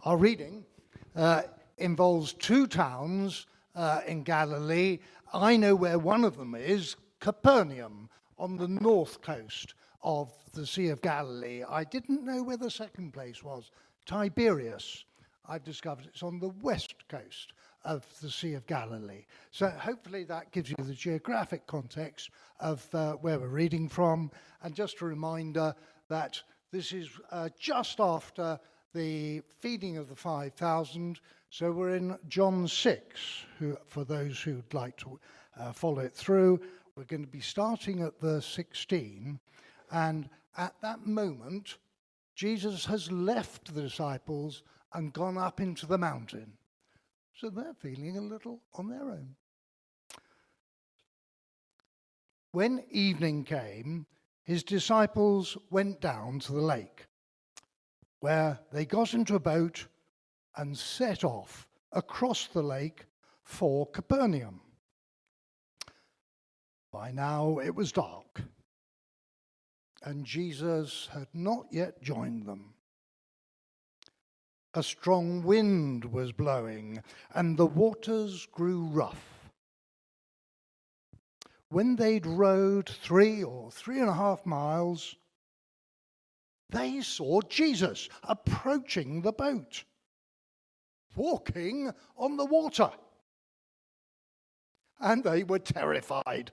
Our reading involves two towns in Galilee. I know where one of them is, Capernaum, on the north coast of the Sea of Galilee. I didn't know where the second place was, Tiberias. I've discovered it's on the west coast of the Sea of Galilee. So hopefully that gives you the geographic context of where we're reading from. And just a reminder that this is just after the feeding of the 5,000. So we're in John 6, for those who'd like to follow it through. We're going to be starting at verse 16. And at that moment, Jesus has left the disciples and gone up into the mountain. So they're feeling a little on their own. When evening came, his disciples went down to the lake, where they got into a boat and set off across the lake for Capernaum. By now it was dark, and Jesus had not yet joined them. A strong wind was blowing, and the waters grew rough. When they'd rowed 3 or 3.5 miles, they saw Jesus approaching the boat, walking on the water. And they were terrified.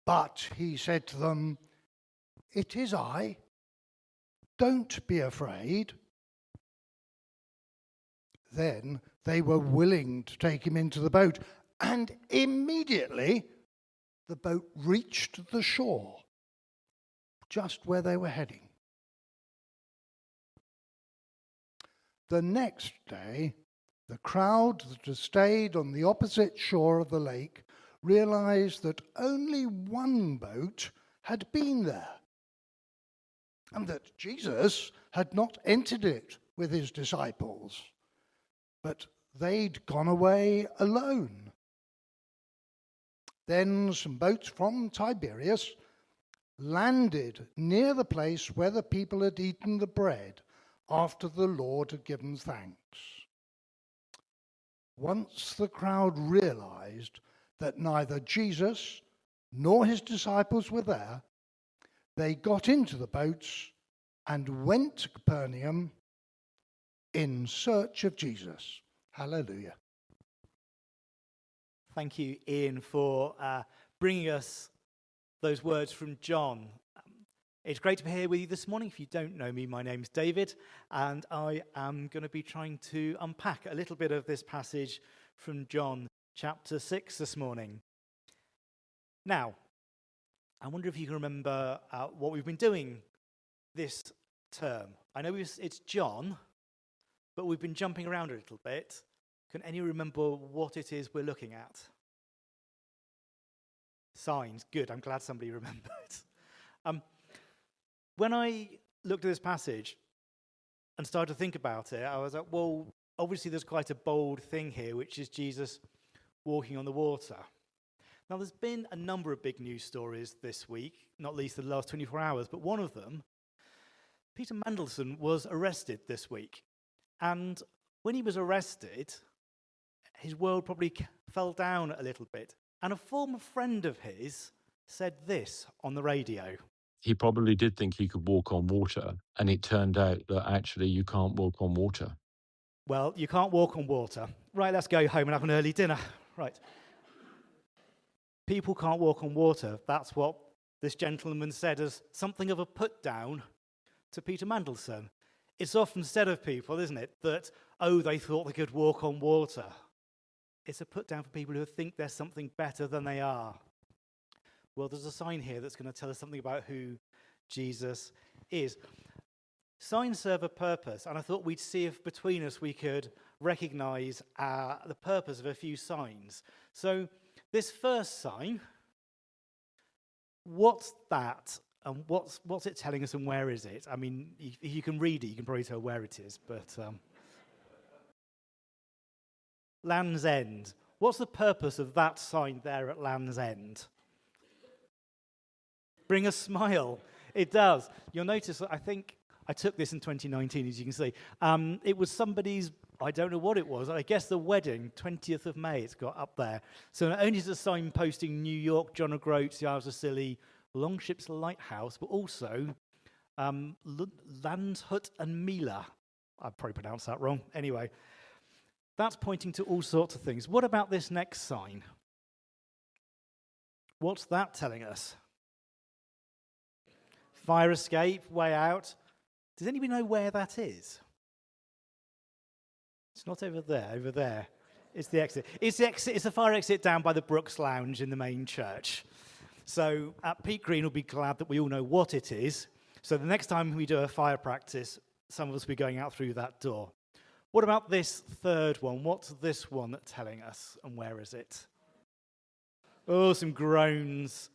But he said to them, "It is I. Don't be afraid." Then they were willing to take him into the boat, and immediately the boat reached the shore, just where they were heading. The next day, the crowd that had stayed on the opposite shore of the lake realized that only one boat had been there, and that Jesus had not entered it with his disciples, but they'd gone away alone. Then some boats from Tiberias landed near the place where the people had eaten the bread after the Lord had given thanks. Once the crowd realized that neither Jesus nor his disciples were there, they got into the boats and went to Capernaum in search of Jesus. Hallelujah. Thank you, Ian, for bringing us those words from John. It's great to be here with you this morning. If you don't know me, my name's David, and I am going to be trying to unpack a little bit of this passage from John chapter 6 this morning. Now, I wonder if you can remember what we've been doing this term. I know it's John, but we've been jumping around a little bit. Can anyone remember what it is we're looking at? Signs. Good. I'm glad somebody remembered. When I looked at this passage and started to think about it, I was like, well, obviously there's quite a bold thing here, which is Jesus walking on the water. Now, there's been a number of big news stories this week, not least the last 24 hours, but one of them, Peter Mandelson was arrested this week. And when he was arrested, his world probably fell down a little bit. And a former friend of his said this on the radio. He probably did think he could walk on water, and it turned out that actually you can't walk on water. Well, you can't walk on water. Right, let's go home and have an early dinner. Right. People can't walk on water. That's what this gentleman said as something of a put down to Peter Mandelson. It's often said of people, isn't it, that, oh, they thought they could walk on water. It's a put down for people who think they're something better than they are. Well, there's a sign here that's going to tell us something about who Jesus is. Signs serve a purpose, and I thought we'd see if between us we could recognize the purpose of a few signs. So this first sign, what's that? And what's it telling us, and where is it? I mean, if you can read it, you can probably tell where it is, but Land's End. What's the purpose of that sign there at Land's End? Bring a smile. It does. You'll notice that I think I took this in 2019, as you can see. It was somebody's, I don't know what it was, I guess the wedding, 20th of May, it's got up there. So not only is it signposting New York, John O'Groats, the Isles of Scilly, Longship's Lighthouse, but also Landshut and Mila. I probably pronounced that wrong. Anyway, that's pointing to all sorts of things. What about this next sign? What's that telling us? Fire escape, way out. Does anybody know where that is? It's not over there, over there. It's the exit. It's the fire exit down by the Brooks Lounge in the main church. So Pete Green will be glad that we all know what it is. So the next time we do a fire practice, some of us will be going out through that door. What about this third one? What's this one telling us, and where is it? Oh, some groans.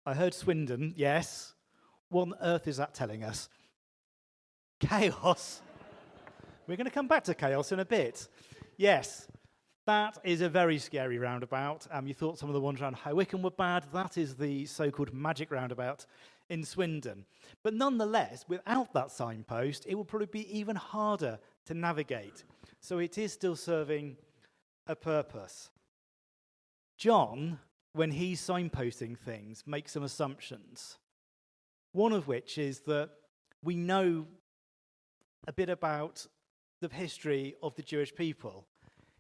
I heard Swindon, yes. What on earth is that telling us? Chaos. We're going to come back to chaos in a bit. Yes, that is a very scary roundabout. You thought some of the ones around High Wycombe were bad. That is the so-called magic roundabout in Swindon. But nonetheless, without that signpost, it will probably be even harder to navigate. So it is still serving a purpose. John, when he's signposting things, makes some assumptions. One of which is that we know a bit about the history of the Jewish people.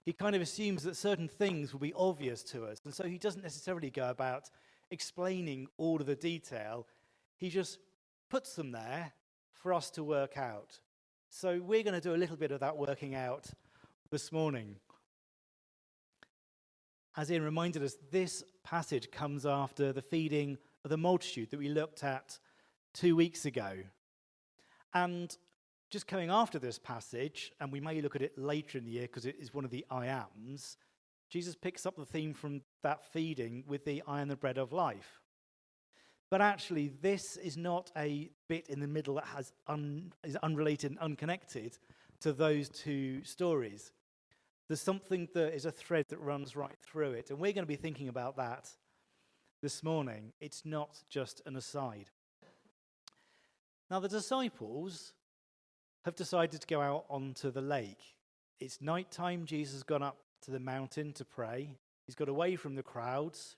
He kind of assumes that certain things will be obvious to us, and so he doesn't necessarily go about explaining all of the detail. He just puts them there for us to work out. So we're going to do a little bit of that working out this morning. As Ian reminded us, this passage comes after the feeding of the multitude that we looked at 2 weeks ago. And just coming after this passage, and we may look at it later in the year because it is one of the I ams, Jesus picks up the theme from that feeding with the I am the bread of life. But actually, this is not a bit in the middle that is unrelated and unconnected to those two stories. There's something that is a thread that runs right through it, and we're going to be thinking about that this morning. It's not just an aside. Now, the disciples have decided to go out onto the lake. It's nighttime. Jesus has gone up to the mountain to pray. He's got away from the crowds,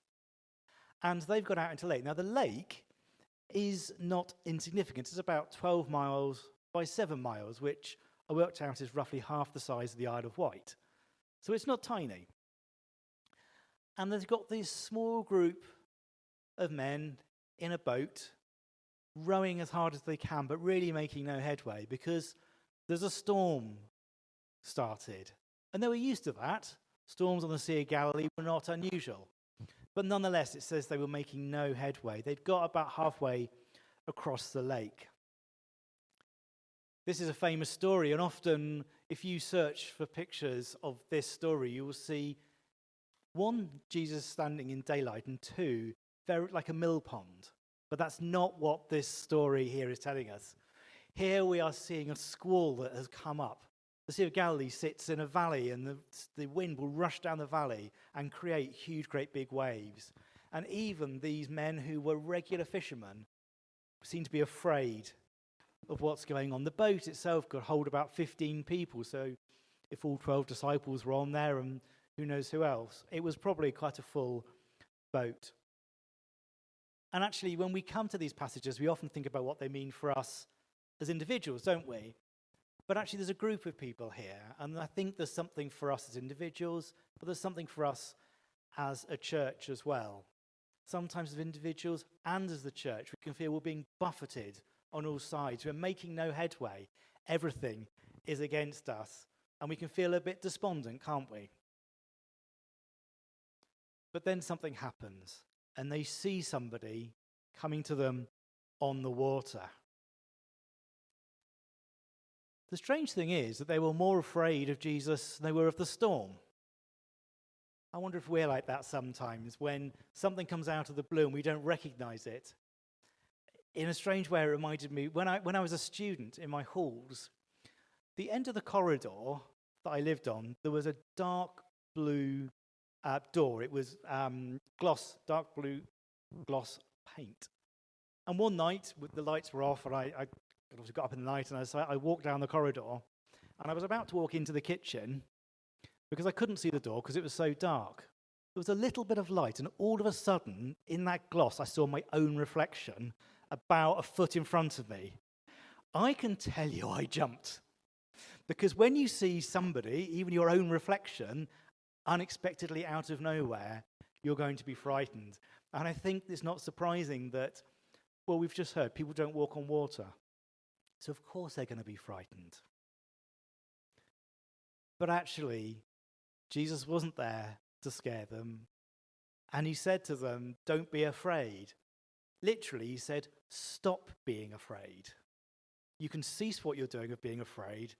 and they've got out into the lake. Now, the lake is not insignificant. It's about 12 miles by 7 miles, which I worked out is roughly half the size of the Isle of Wight. So it's not tiny. And they've got this small group of men in a boat, rowing as hard as they can, but really making no headway because there's a storm started. And they were used to that. Storms on the Sea of Galilee were not unusual. But nonetheless, it says they were making no headway. They'd got about halfway across the lake. This is a famous story, and often if you search for pictures of this story, you will see, one, Jesus standing in daylight, and two, very like a mill pond. But that's not what this story here is telling us. Here we are seeing a squall that has come up. The Sea of Galilee sits in a valley, and the wind will rush down the valley and create huge, great big waves. And even these men who were regular fishermen seem to be afraid of what's going on. The boat itself could hold about 15 people, so if all 12 disciples were on there and who knows who else, it was probably quite a full boat. And actually, when we come to these passages, we often think about what they mean for us as individuals, don't we? But actually, there's a group of people here, and I think there's something for us as individuals, but there's something for us as a church as well. Sometimes as individuals and as the church, we can feel we're being buffeted on all sides. We're making no headway. Everything is against us, and we can feel a bit despondent, can't we? But then something happens, and they see somebody coming to them on the water. The strange thing is that they were more afraid of Jesus than they were of the storm. I wonder if we're like that sometimes when something comes out of the blue and we don't recognize it. In a strange way, it reminded me, when I was a student in my halls, the end of the corridor that I lived on, there was a dark blue door. It was dark blue gloss paint. And one night, the lights were off, and I obviously got up in the night, and I walked down the corridor, and I was about to walk into the kitchen because I couldn't see the door because it was so dark. There was a little bit of light, and all of a sudden, in that gloss, I saw my own reflection about a foot in front of me. I can tell you I jumped. Because when you see somebody, even your own reflection, unexpectedly out of nowhere, you're going to be frightened. And I think it's not surprising that, well, we've just heard people don't walk on water. So of course they're going to be frightened. But actually, Jesus wasn't there to scare them. And he said to them, don't be afraid. Literally, he said, stop being afraid. You can cease what you're doing of being afraid.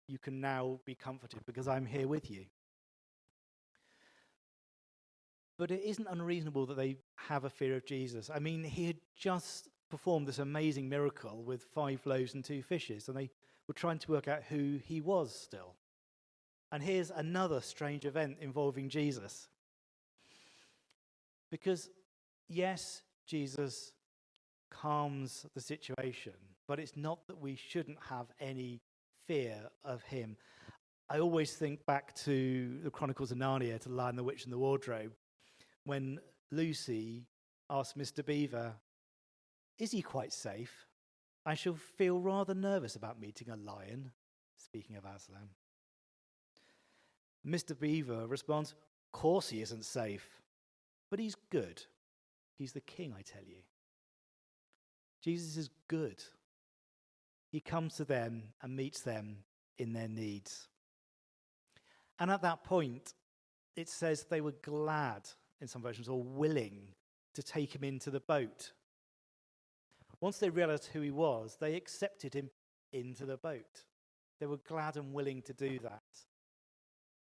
You can now be comforted because I'm here with you. But it isn't unreasonable that they have a fear of Jesus. I mean, he had just performed this amazing miracle with 5 loaves and 2 fishes, and they were trying to work out who he was still. And here's another strange event involving Jesus. Because, yes, Jesus calms the situation, but it's not that we shouldn't have any fear of him. I always think back to the Chronicles of Narnia, to Lion, the Witch and the Wardrobe, when Lucy asked Mr. Beaver, is he quite safe? I shall feel rather nervous about meeting a lion, speaking of Aslan. Mr. Beaver responds, of course he isn't safe, but he's good. He's the king, I tell you. Jesus is good. He comes to them and meets them in their needs. And at that point, it says they were glad, in some versions, or willing to take him into the boat. Once they realized who he was, they accepted him into the boat. They were glad and willing to do that.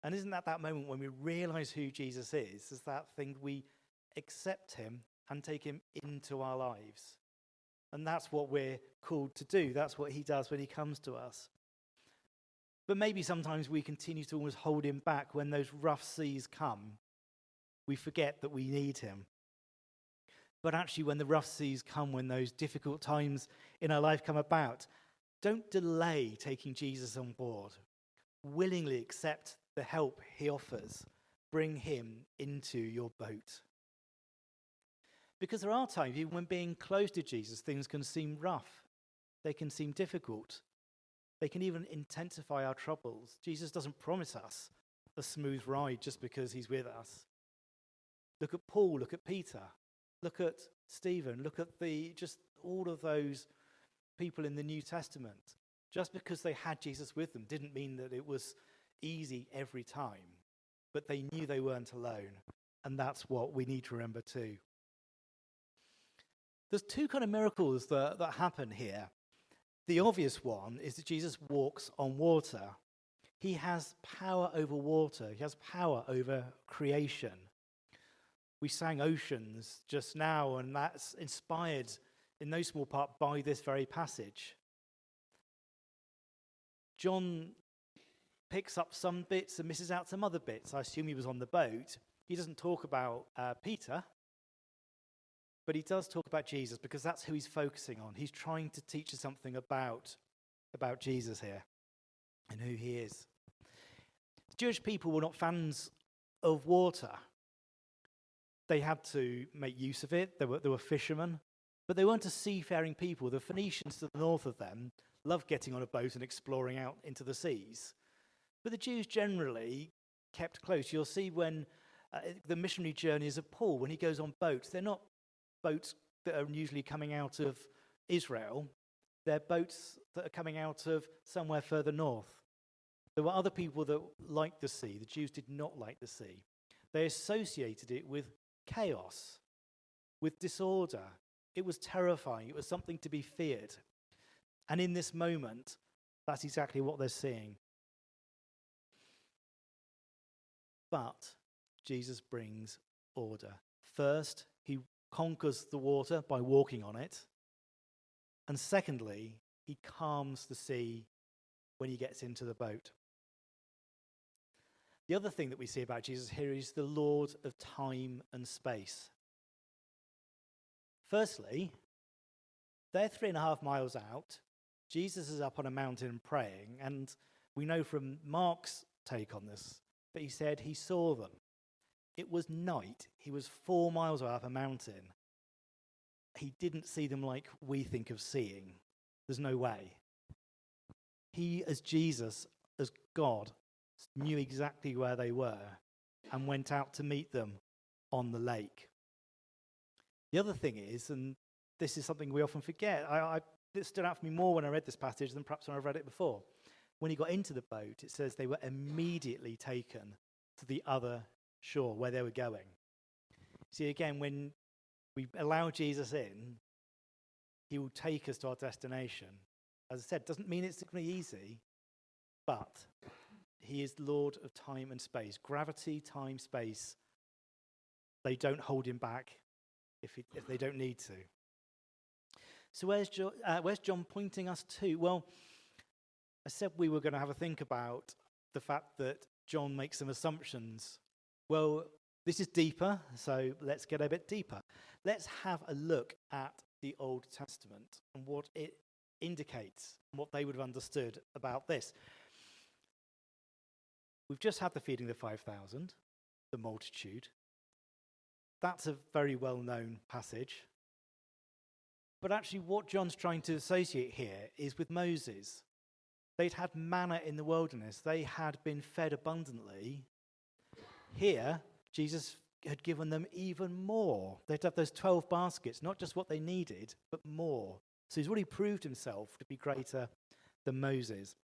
And isn't that moment when we realize who Jesus is that thing we accept him and take him into our lives? And that's what we're called to do. That's what he does when he comes to us. But maybe sometimes we continue to almost hold him back when those rough seas come. We forget that we need him. But actually, when the rough seas come, when those difficult times in our life come about, don't delay taking Jesus on board. Willingly accept the help he offers. Bring him into your boat. Because there are times, even when being close to Jesus, things can seem rough. They can seem difficult. They can even intensify our troubles. Jesus doesn't promise us a smooth ride just because he's with us. Look at Paul, look at Peter, look at Stephen, look at just all of those people in the New Testament. Just because they had Jesus with them didn't mean that it was easy every time, but they knew they weren't alone, and that's what we need to remember too. There's 2 kind of miracles that happen here. The obvious one is that Jesus walks on water. He has power over water. He has power over creation. We sang Oceans just now, and that's inspired in no small part by this very passage. John picks up some bits and misses out some other bits. I assume he was on the boat. He doesn't talk about Peter, but he does talk about Jesus because that's who he's focusing on. He's trying to teach us something about Jesus here and who he is. The Jewish people were not fans of water. They had to make use of it. They were fishermen, but they weren't a seafaring people. The Phoenicians to the north of them loved getting on a boat and exploring out into the seas. But the Jews generally kept close. You'll see when the missionary journeys of Paul, when he goes on boats, they're not boats that are usually coming out of Israel. They're boats that are coming out of somewhere further north. There were other people that liked the sea. The Jews did not like the sea. They associated it with chaos, with disorder. It was terrifying. It was something to be feared. And in this moment, that's exactly what they're seeing. But Jesus brings order. First, he conquers the water by walking on it. And secondly, he calms the sea when he gets into the boat. The other thing that we see about Jesus here is the Lord of time and space. Firstly, They're 3.5 miles out. Jesus is up on a mountain praying, and we know from Mark's take on this that he said he saw them. It was night. He was 4 miles up a mountain. He didn't see them like we think of seeing. There's no way. He, as Jesus, as God, knew exactly where they were and went out to meet them on the lake. The other thing is, and this is something we often forget, it stood out for me more when I read this passage than perhaps when I've read it before. When he got into the boat, it says they were immediately taken to the other shore where they were going. See, again, when we allow Jesus in, he will take us to our destination. As I said, doesn't mean it's going to be easy, but he is Lord of time and space. Gravity, time, space, they don't hold him back if they don't need to. So where's John pointing us to? Well, I said we were going to have a think about the fact that John makes some assumptions. Well, this is deeper, so let's get a bit deeper. Let's have a look at the Old Testament and what it indicates, and what they would have understood about this. We've just had the feeding of the 5,000, the multitude. That's a very well-known passage. But actually what John's trying to associate here is with Moses. They'd had manna in the wilderness. They had been fed abundantly. Here, Jesus had given them even more. They'd have those 12 baskets, not just what they needed, but more. So he's already proved himself to be greater than Moses.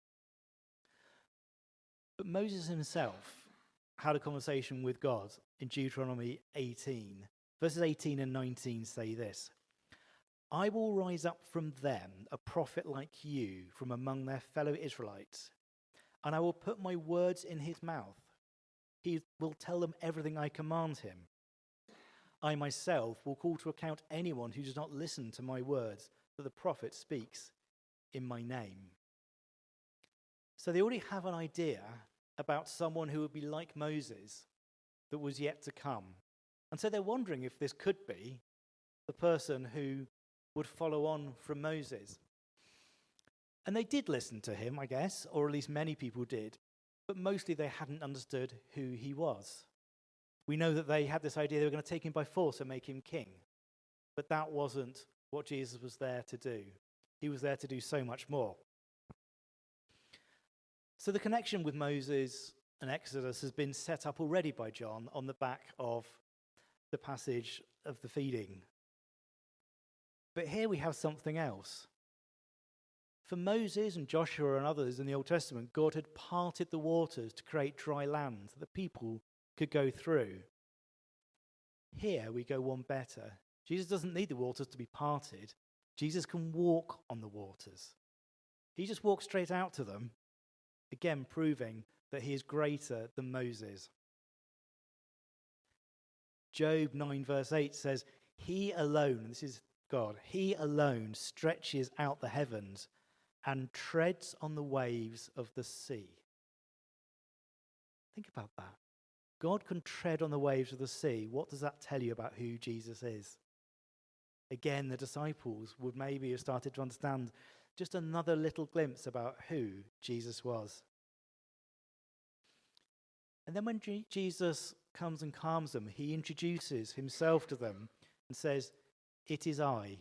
But Moses himself had a conversation with God in Deuteronomy 18. Verses 18 and 19 say this: I will rise up from them a prophet like you from among their fellow Israelites, and I will put my words in his mouth. He will tell them everything I command him. I myself will call to account anyone who does not listen to my words that the prophet speaks in my name. So they already have an idea about someone who would be like Moses that was yet to come. And so they're wondering if this could be the person who would follow on from Moses. And they did listen to him, I guess, or at least many people did, but mostly they hadn't understood who he was. We know that they had this idea they were going to take him by force and make him king, but that wasn't what Jesus was there to do. He was there to do so much more. So the connection with Moses and Exodus has been set up already by John on the back of the passage of the feeding. But here we have something else. For Moses and Joshua and others in the Old Testament, God had parted the waters to create dry land that the people could go through. Here we go one better. Jesus doesn't need the waters to be parted. Jesus can walk on the waters. He just walks straight out to them, again proving that he is greater than Moses. Job 9 verse 8 says, he alone, and this is God, he alone stretches out the heavens and treads on the waves of the sea. Think about that. God can tread on the waves of the sea. What does that tell you about who Jesus is? Again, the disciples would maybe have started to understand just another little glimpse about who Jesus was. And then when Jesus comes and calms them, he introduces himself to them and says, it is I.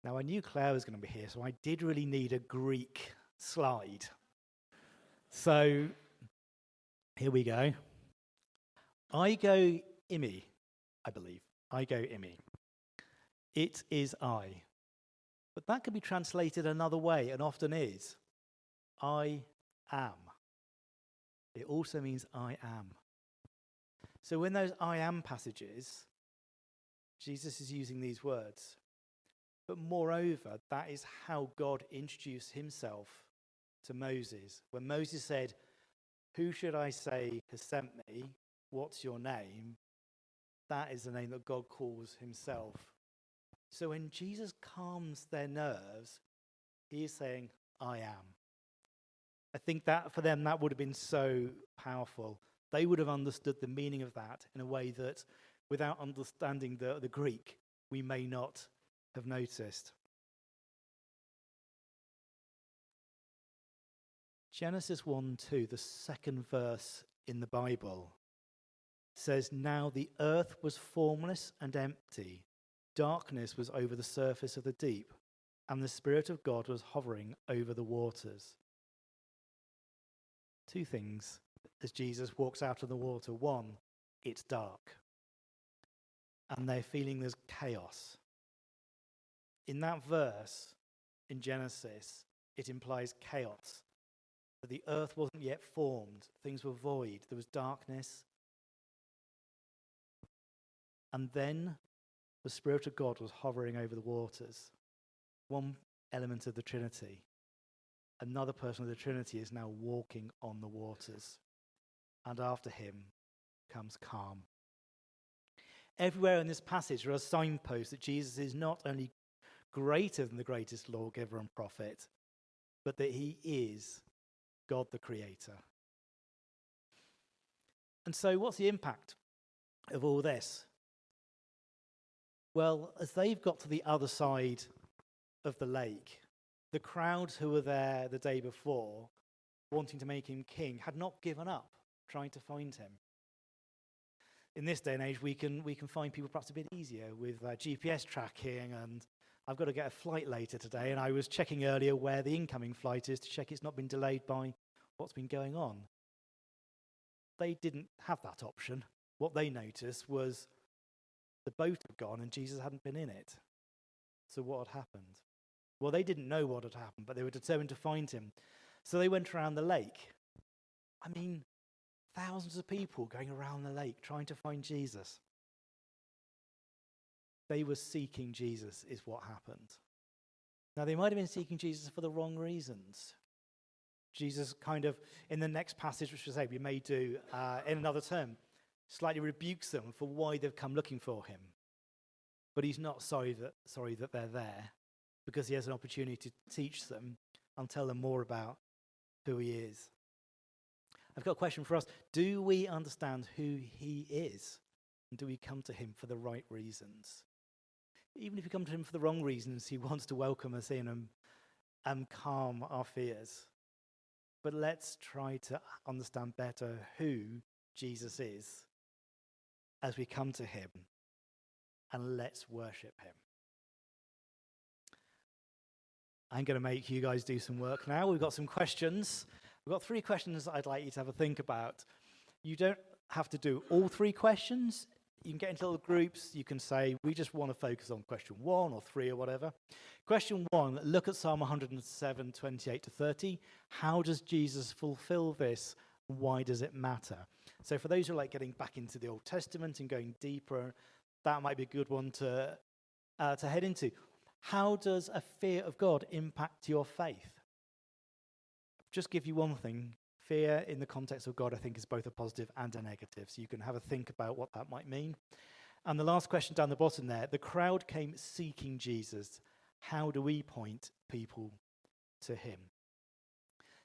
Now, I knew Claire was going to be here, so I did really need a Greek slide. So, here we go. I go imi, I believe. I go imi. It is I. But that can be translated another way, and often is. I am. It also means I am. So in those I am passages, Jesus is using these words. But moreover, that is how God introduced himself to Moses. When Moses said, who should I say has sent me? What's your name? That is the name that God calls himself. So when Jesus calms their nerves, he is saying, I am. I think that for them, that would have been so powerful. They would have understood the meaning of that in a way that without understanding the Greek, we may not have noticed. Genesis 1:2, the second verse in the Bible, says, "Now the earth was formless and empty. Darkness was over the surface of the deep, and the Spirit of God was hovering over the waters." Two things as Jesus walks out of the water. One, it's dark, and they're feeling there's chaos. In that verse in Genesis, it implies chaos. That the earth wasn't yet formed, things were void, there was darkness. And then the Spirit of God was hovering over the waters. One element of the Trinity. Another person of the Trinity is now walking on the waters. And after him comes calm. Everywhere in this passage there are signposts that Jesus is not only greater than the greatest lawgiver and prophet, but that he is God the Creator. And so what's the impact of all this? Well, as they've got to the other side of the lake, the crowds who were there the day before, wanting to make him king, had not given up trying to find him. In this day and age, we can find people perhaps a bit easier with GPS tracking, and I've got to get a flight later today, and I was checking earlier where the incoming flight is to check it's not been delayed by what's been going on. They didn't have that option. What they noticed was the boat had gone and Jesus hadn't been in it. So what had happened? Well, they didn't know what had happened, but they were determined to find him. So they went around the lake. I mean, thousands of people going around the lake trying to find Jesus. They were seeking Jesus, is what happened. Now, they might have been seeking Jesus for the wrong reasons. Jesus kind of, in the next passage, which we may do in another term, slightly rebukes them for why they've come looking for him. But he's not sorry that they're there, because he has an opportunity to teach them and tell them more about who he is. I've got a question for us. Do we understand who he is? And do we come to him for the right reasons? Even if we come to him for the wrong reasons, he wants to welcome us in and calm our fears. But let's try to understand better who Jesus is as we come to him, and let's worship him. I'm going to make you guys do some work now. We've got some questions. We've got 3 questions that I'd like you to have a think about. You don't have to do all 3 questions. You can get into little groups. You can say, we just want to focus on question 1 or 3 or whatever. Question 1, look at Psalm 107, 28 to 30. How does Jesus fulfill this? Why does it matter? So for those who like getting back into the Old Testament and going deeper, that might be a good one to head into. How does a fear of God impact your faith? Just give you one thing. Fear in the context of God, I think, is both a positive and a negative. So you can have a think about what that might mean. And the last question down the bottom there, the crowd came seeking Jesus. How do we point people to him?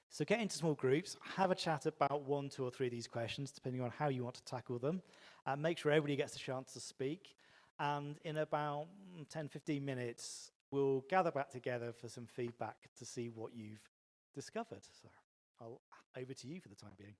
So get into small groups, have a chat about 1, 2, or 3 of these questions, depending on how you want to tackle them. Make sure everybody gets a chance to speak. And in about 10, 15 minutes, we'll gather back together for some feedback to see what you've discovered. So over to you for the time being.